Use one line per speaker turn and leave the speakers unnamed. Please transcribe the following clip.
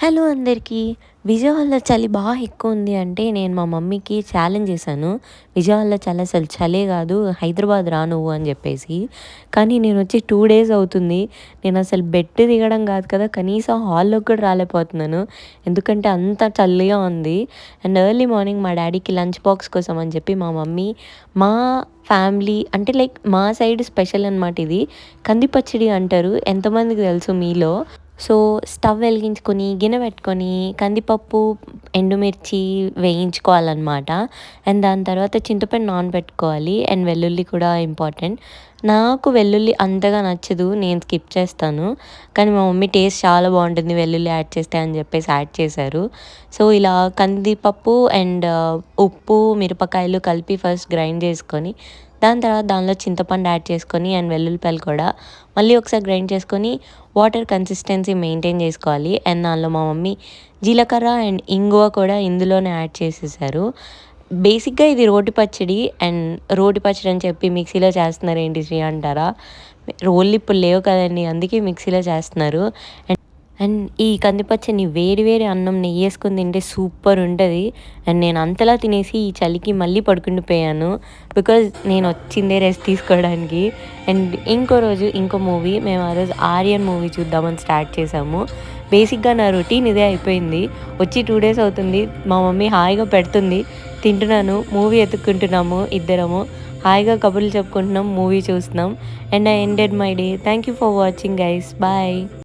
Hello అందరికీ. విజయవాడలో చలి ఎక్కువుంది అంటే నేను మా మమ్మీకి ఛాలెంజ్ చేశాను. విజయవాడలో చలి అసలు చలే కాదు. హైదరాబాద్ రా నువ్వు అని చెప్పేసి. కానీ నేనొచ్చి 2 డేస్ అవుతుంది. నేనసలు బెడ్ దిగడం కాదు కదా! కనీసం హాల్‌లోకి కూడా రాలేకపోతున్నాను. ఎందుకంటే అంత చలిగా ఉంది. అండ్ ఎర్లీ మార్నింగ్ మా డ్యాడీకి లంచ్ బాక్స్ కోసం అని చెప్పి మా మమ్మీ మా ఫ్యామిలీ అంటే లైక్ మా సైడ్ స్పెషల్ అనమాట ఇది. కంది పచ్చడి అంటారు. ఎంతమందికి తెలుసు మీలో? సో, స్టవ్ వెలిగించుకొని, గిన్నె పెట్టుకొని, కందిపప్పు, ఎండుమిర్చి వేయించుకోవాలనమాట. అండ్ దాని తర్వాత చింతపండు నానబెట్టుకోవాలి. అండ్ వెల్లుల్లి కూడా ఇంపార్టెంట్. నాకు వెల్లుల్లి అంతగా నచ్చదు. నేను స్కిప్ చేస్తాను. కానీ మా మమ్మీ టేస్ట్ చాలా బావుంటుంది వెల్లుల్లి యాడ్ చేస్తే అని చెప్పేసి యాడ్ చేశారు. సో, ఇలా కందిపప్పు అండ్ ఉప్పు, మిరపకాయలు కలిపి ఫస్ట్ గ్రైండ్ చేసుకొని, దాని తర్వాత దానిలో చింతపండు యాడ్ చేసుకొని అండ్ వెల్లుల్లిపాయలు కూడా మళ్ళీ ఒకసారి గ్రైండ్ చేసుకొని వాటర్ కన్సిస్టెన్సీ మెయింటైన్ చేసుకోవాలి. అండ్ దానిలో మా మమ్మీ జీలకర్ర అండ్ ఇంగువ కూడా ఇందులోనే యాడ్ చేసేసారు. బేసిక్‌గా ఇది రోటి పచ్చడి. అండ్ రోటి పచ్చడి అని చెప్పి మిక్సీలో చేస్తున్నారేంటి శ్రీ అంటారా? రోళ్ళు ఇప్పుడు లేవు కదండీ! అందుకే మిక్సీలో చేస్తున్నారు. అండ్ ఈ కందిపచ్చడిని వేడి వేడి అన్నం నెయ్యేసుకొని తింటే సూపర్ ఉంటది. అండ్ నేను అంతలా తినేసి ఈ చలికి మళ్ళీ పడుకుండిపోయాను. బికాజ్ నేను వచ్చిందే రెస్ట్ తీసుకోవడానికి. అండ్ ఇంకో రోజు ఇంకో మూవీ మేము ఆ రోజు 'ఆర్యన్' మూవీ చూద్దామని స్టార్ట్ చేసాము. బేసిక్‌గా నా రొటీన్ ఇదే అయిపోయింది. వచ్చి 2 డేస్ అవుతుంది. మా మమ్మీ హాయిగా పెడుతుంది. తింటున్నాను. మూవీ ఎతుక్కుంటున్నాము ఇద్దరము. హాయిగా కబుర్లు చెప్పుకుంటున్నాం. మూవీ చూస్తున్నాం. And I ended my day. Thank you for watching guys. Bye.